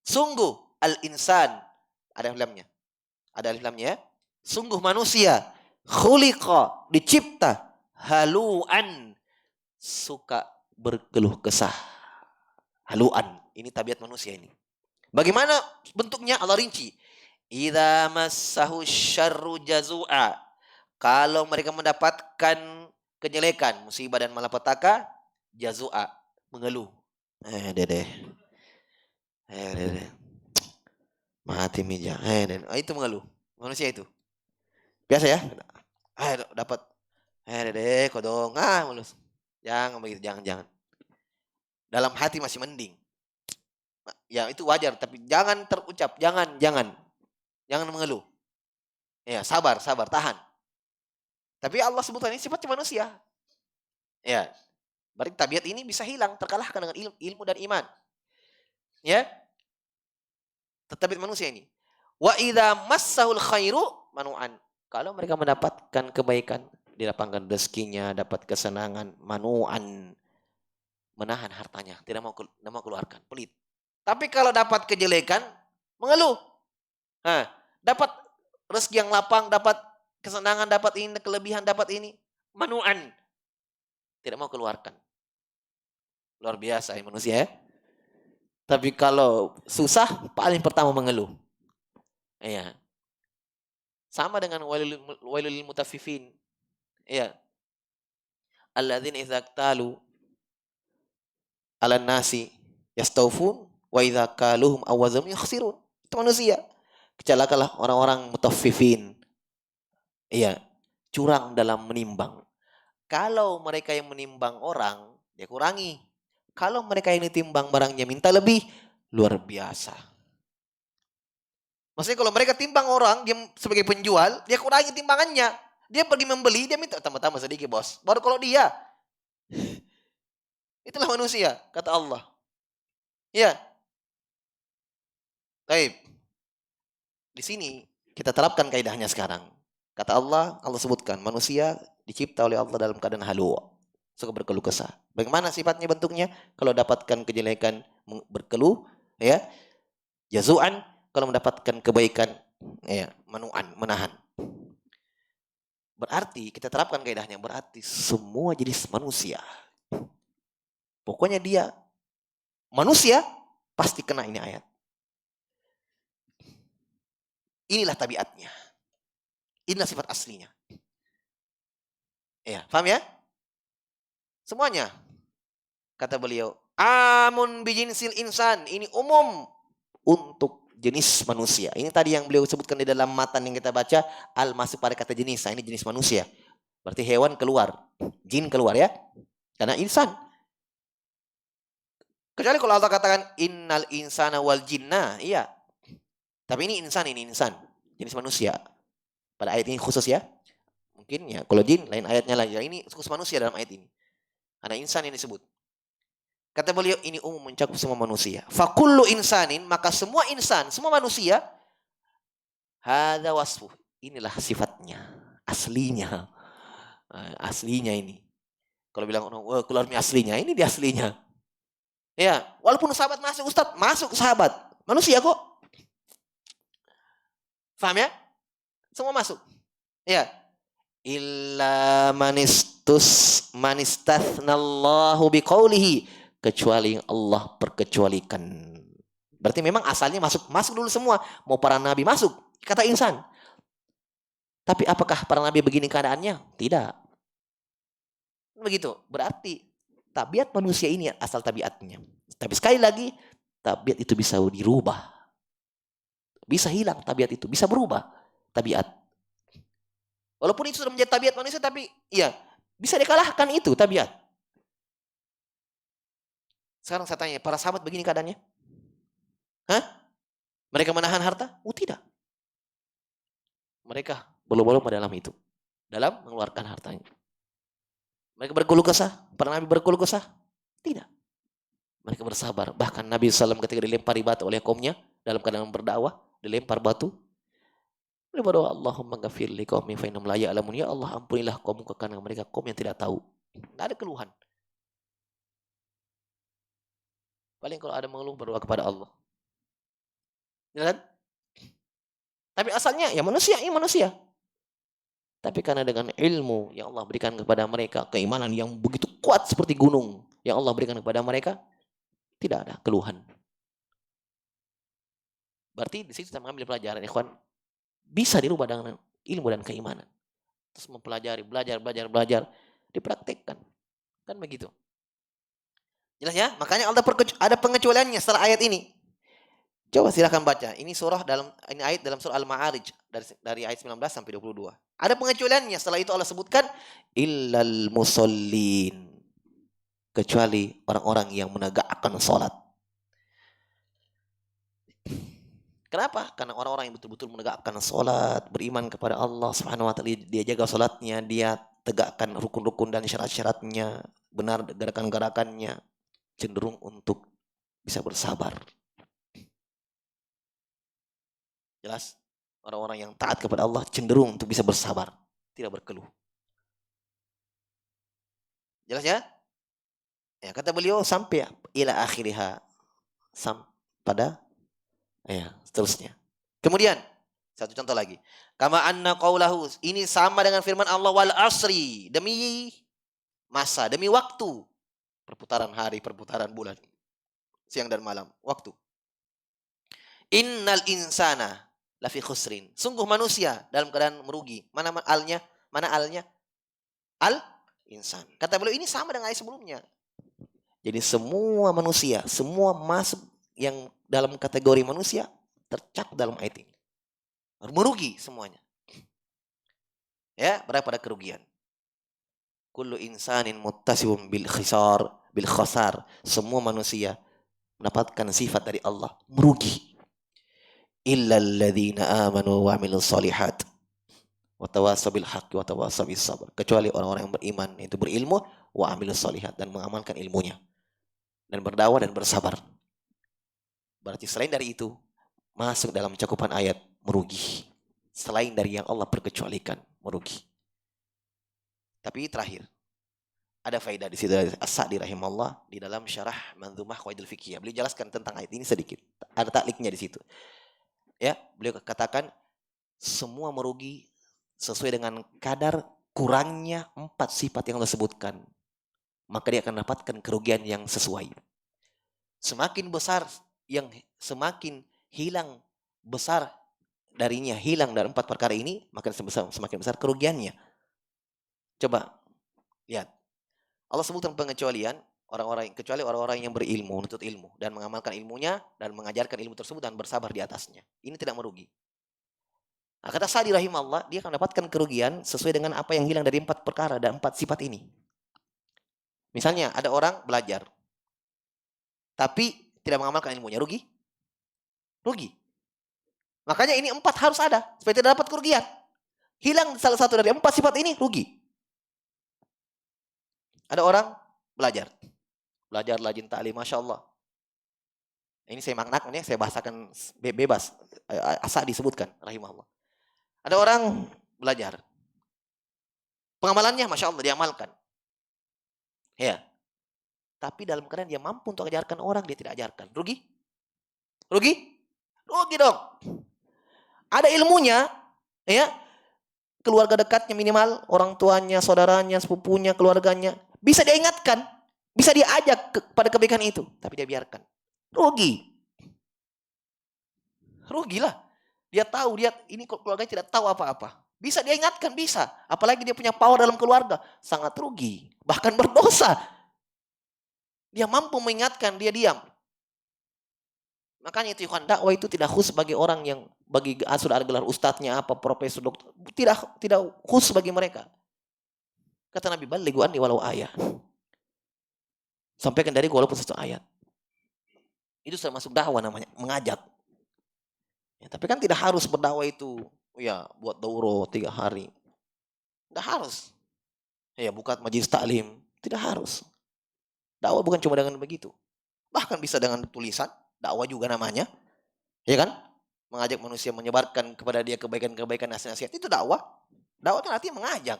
Sungguh al-insan. Ada alif lamnya. Ada alif lamnya ya. Sungguh manusia. Khuliqa. Dicipta. Halu'an. Suka berkeluh kesah. Halu'an. Ini tabiat manusia ini. Bagaimana bentuknya? Allah rinci. Idza massahu syarru jazu'a. Kalau mereka mendapatkan kejelekan, musibah dan malapetaka, jazu'a. Mengeluh. Dede. Dede. Mati mija. Itu mengeluh. Manusia itu. Biasa ya. Dapat. Dede kodong. Mulus. Jangan begitu. Jangan. Dalam hati masih mending. Ya itu wajar. Tapi jangan terucap. Jangan mengeluh. Ya sabar. Tahan. Tapi Allah sebutkan ini sifatnya manusia. Ya. Berarti tabiat ini bisa hilang. Terkalahkan dengan ilmu dan iman. Ya. Tabiat manusia ini. Wa idza massahul khairu manu'an. Kalau mereka mendapatkan kebaikan, dilapangkan rezekinya, dapat kesenangan, manu'an, menahan hartanya, tidak mau keluarkan, pelit. Tapi kalau dapat kejelekan, mengeluh. Dapat rezeki yang lapang, dapat kesenangan, dapat ini, kelebihan, dapat ini, manu'an, tidak mau keluarkan. Luar biasa ya manusia ya. Tapi kalau susah, paling pertama mengeluh. Iya. Sama dengan wailul mutaffifin. Iya. Alladzina idza iktalu 'alan nasi yastawfun wa idza kaluhum aw wazanhum yakhsirun. Itu manusia. Celakalah orang-orang mutaffifin. Iya, curang dalam menimbang. Kalau mereka yang menimbang orang, dia kurangi. Kalau mereka yang ditimbang barangnya minta lebih, luar biasa. Maksudnya kalau mereka timbang orang, dia sebagai penjual, dia kurangi timbangannya. Dia pergi membeli, dia minta tambah-tambah sedikit bos. Baru kalau dia. Itulah manusia, kata Allah. Ya. Baik. Di sini kita terapkan kaidahnya sekarang. Kata Allah sebutkan manusia dicipta oleh Allah dalam keadaan halu. Suka berkeluh kesah. Bagaimana sifatnya bentuknya? Kalau dapatkan kejelekan berkeluh, ya. Jazu'an, kalau mendapatkan kebaikan, ya, manu'an, menahan. Berarti kita terapkan kaidahnya, berarti semua jenis manusia. Pokoknya dia manusia pasti kena ini ayat. Inilah tabiatnya. Inilah sifat aslinya. Ya, paham ya? Semuanya. Kata beliau, amun bijinsil insan. Ini umum untuk jenis manusia. Ini tadi yang beliau sebutkan di dalam matan yang kita baca. Al masuk pada kata jenis. Ini jenis manusia. Berarti hewan keluar. Jin keluar ya. Karena insan. Kecuali kalau Allah katakan innal insana wal jinna. Iya. Tapi ini insan. Jenis manusia. Pada ayat ini khusus ya. Mungkin ya kalau jin lain ayatnya lagi. Ini khusus manusia dalam ayat ini. Karena insan yang disebut. Kata beliau ini umum mencakup semua manusia. Fakullu insanin, maka semua insan, semua manusia. Hadza wasfuh. Inilah sifatnya. Aslinya. Aslinya ini. Kalau bilang orang, wah keluar aslinya. Ini dia aslinya. Ya, walaupun sahabat masuk Ustaz, masuk sahabat. Manusia kok. Faham ya? Semua masuk. Ya. Illa manistathnallahu biqaulihi, kecuali yang Allah perkecualikan. Berarti memang asalnya masuk dulu semua. Mau para nabi masuk, kata insan. Tapi apakah para nabi begini keadaannya? Tidak. Begitu. Berarti tabiat manusia ini asal tabiatnya. Tapi sekali lagi, tabiat itu bisa dirubah. Bisa hilang tabiat itu, bisa berubah tabiat. Walaupun itu sudah menjadi tabiat manusia, tapi ya bisa dikalahkan itu tabiat. Sekarang saya tanya, para sahabat begini keadaannya? Hah? Mereka menahan harta? Oh tidak. Mereka berlomba-lomba dalam itu. Dalam mengeluarkan hartanya. Mereka berkeluh kesah? Para nabi berkeluh kesah? Tidak. Mereka bersabar. Bahkan Nabi SAW ketika dilempari batu oleh kaumnya, dalam keadaan berdakwah, dilempar batu. Beliau berdoa, Allahumma ghafir li qaumi fa innahum la ya'lamun. Ya Allah, ampunilah kaumku karena mereka kaum yang tidak tahu. Tidak ada keluhan. Paling kalau ada mengeluh berdoa kepada Allah. Ya kan? Tapi asalnya ya manusia. Tapi karena dengan ilmu yang Allah berikan kepada mereka, keimanan yang begitu kuat seperti gunung yang Allah berikan kepada mereka, tidak ada keluhan. Berarti di situ kita mengambil pelajaran, ikhwan, bisa dirubah dengan ilmu dan keimanan. Terus mempelajari, belajar, dipraktikkan. Kan begitu. Jelas ya? Makanya ada pengecualiannya setelah ayat ini. Coba silakan baca. Ini ayat dalam surah Al-Ma'arij dari ayat 19 sampai 22. Ada pengecualiannya. Setelah itu Allah sebutkan illal musallin, kecuali orang-orang yang menegakkan salat. Kenapa? Karena orang-orang yang betul-betul menegakkan salat, beriman kepada Allah Subhanahu wa taala, dia jaga salatnya, dia tegakkan rukun-rukun dan syarat-syaratnya, benar gerakan-gerakannya, cenderung untuk bisa bersabar. Jelas? Orang-orang yang taat kepada Allah cenderung untuk bisa bersabar, tidak berkeluh. Jelas ya? Ya, kata beliau sampai ila akhiriha, pada ya, seterusnya. Kemudian satu contoh lagi. Kama anna qaulahu, ini sama dengan firman Allah wal asri, demi masa, demi waktu, perputaran hari, perputaran bulan, siang dan malam, waktu. Innal insana lafi khusrin. Sungguh manusia dalam keadaan merugi. Mana alnya? Mana alnya? Al insan. Kata beliau ini sama dengan ayat sebelumnya. Jadi semua manusia, semua masuk yang dalam kategori manusia tercakup dalam ayat ini. Merugi semuanya. Ya, berapa pada kerugian. Kullu insanin muttasibun bil khasar. Semua manusia mendapatkan sifat dari Allah, merugi. Illal ladzina amanu wa amilus solihat wa tawasaw bil haqqi wa tawasaw bis sabr. Kecuali orang-orang yang beriman, itu berilmu, wa amilus solihat, dan mengamalkan ilmunya, dan berdakwah dan bersabar. Berarti selain dari itu masuk dalam cakupan ayat merugi. Selain dari yang Allah perkecualikan, merugi. Tapi terakhir, ada faedah di situ dari As-Sa'di rahimahullah di dalam syarah Manzumah Qawaidul Fiqhiyah. Beliau jelaskan tentang ayat ini sedikit. Ada takliknya di situ. Ya, beliau katakan semua merugi sesuai dengan kadar kurangnya 4 sifat yang Allah sebutkan. Maka dia akan dapatkan kerugian yang sesuai. Semakin besar semakin hilang besar darinya, hilang dari 4 perkara ini, maka semakin besar kerugiannya. Coba lihat. Allah sebutkan pengecualian kecuali orang-orang yang berilmu, menuntut ilmu dan mengamalkan ilmunya dan mengajarkan ilmu tersebut dan bersabar di atasnya. Ini tidak merugi. Nah, kata Sa'di rahimahullah, dia akan mendapatkan kerugian sesuai dengan apa yang hilang dari 4 perkara dan 4 sifat ini. Misalnya ada orang belajar tapi tidak mengamalkan ilmunya, rugi? Rugi. Makanya ini 4 harus ada supaya tidak dapat kerugian. Hilang salah satu dari 4 sifat ini, rugi. Ada orang belajar rajin ta'lim, Masya Allah. Ini saya maknakan ya, saya bahasakan bebas. Asal disebutkan, rahimahullah. Ada orang belajar. Pengamalannya Masya Allah diamalkan. Ya. Tapi dalam keadaan dia mampu untuk ajarkan orang, dia tidak ajarkan. Rugi? Rugi? Rugi dong. Ada ilmunya, ya. Keluarga dekatnya minimal, orang tuanya, saudaranya, sepupunya, keluarganya. Bisa dia ingatkan, bisa diajak pada kebaikan itu. Tapi dia biarkan. Rugi. Rugilah. Dia tahu, dia ini keluarganya tidak tahu apa-apa. Bisa dia ingatkan, bisa. Apalagi dia punya power dalam keluarga. Sangat rugi. Bahkan berdosa. Dia mampu mengingatkan, dia diam. Makanya itu dakwah itu tidak khusus bagi orang yang bagi sudah ada gelar ustadznya apa profesor dokter, tidak khusus bagi mereka. Kata Nabi, balighu anni walau ayat. Sampaikan dari walaupun satu ayat. Itu termasuk dakwah namanya, mengajak. Ya, tapi kan tidak harus berdakwah itu ya buat dauro 3 hari. Tidak harus. Ya buka majelis taklim, tidak harus. Dakwah bukan cuma dengan begitu. Bahkan bisa dengan tulisan, dakwah juga namanya. Ya kan? Mengajak manusia, menyebarkan kepada dia kebaikan-kebaikan, nasihat-nasihat, itu dakwah. Dakwah kan artinya mengajak.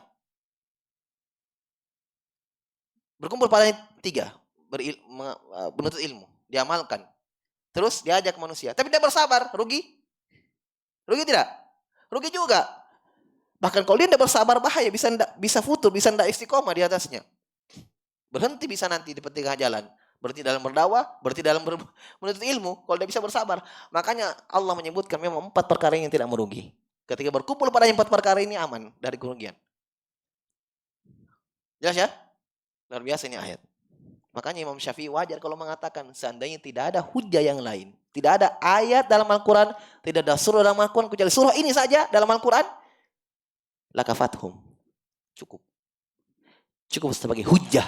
Berkumpul pada 3, menuntut ilmu, diamalkan. Terus diajak manusia, tapi dia bersabar, rugi? Rugi tidak? Rugi juga. Bahkan kalau dia tidak bersabar bahaya, bisa futur, bisa tidak istiqomah di atasnya. Berhenti bisa nanti di tengah jalan. Berarti dalam berdakwah, berarti dalam menuntut ilmu. Kalau dia bisa bersabar. Makanya Allah menyebutkan memang 4 perkara yang tidak merugi. Ketika berkumpul pada 4 perkara ini aman dari kerugian. Jelas ya? Luar biasa ini ayat. Makanya Imam Syafi'i wajar kalau mengatakan seandainya tidak ada hujah yang lain. Tidak ada ayat dalam Al-Quran. Tidak ada surah dalam Al-Quran. Kecuali surah ini saja dalam Al-Quran. Lakafathum. Cukup. Cukup sebagai hujah.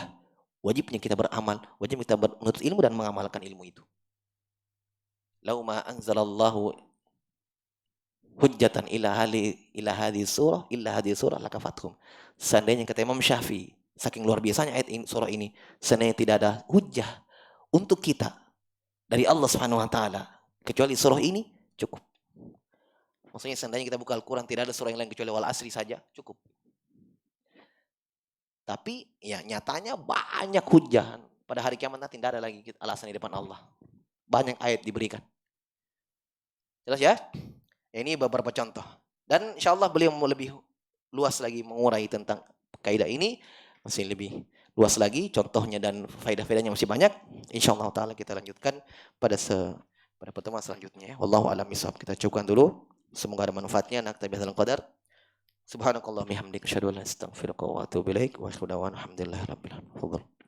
Wajibnya kita beramal, wajib kita menuntut ilmu dan mengamalkan ilmu itu. Lau ma anzalallahu hujjatan ila hadhihi surah lakafathum. Seandainya kata Imam Syafi'i, saking luar biasanya ayat ini, surah ini, seandainya tidak ada hujjah untuk kita dari Allah Subhanahu wa taala kecuali surah ini, cukup. Maksudnya seandainya kita buka Al-Quran tidak ada surah yang lain kecuali wal asri saja, cukup. Tapi ya nyatanya banyak hujah. Pada hari kiamat nanti tidak ada lagi alasan di depan Allah. Banyak ayat diberikan. Jelas ya? Ini beberapa contoh. Dan insya Allah beliau mau lebih luas lagi mengurai tentang kaidah ini. Masih lebih luas lagi contohnya dan faedah-faedahnya masih banyak. Insya Allah ta'ala kita lanjutkan pada pertemuan selanjutnya. Wallahu a'lam bishawab. Kita cukupkan dulu. Semoga ada manfaatnya. Naktabi hadzal qadar. Subhanakallah bihamdika asyhadu an la ilaha illa anta astaghfiruka wa atubu ilaik wa asyhadu an la ilaha illa anta astaghfiruka wa atubu ilaik.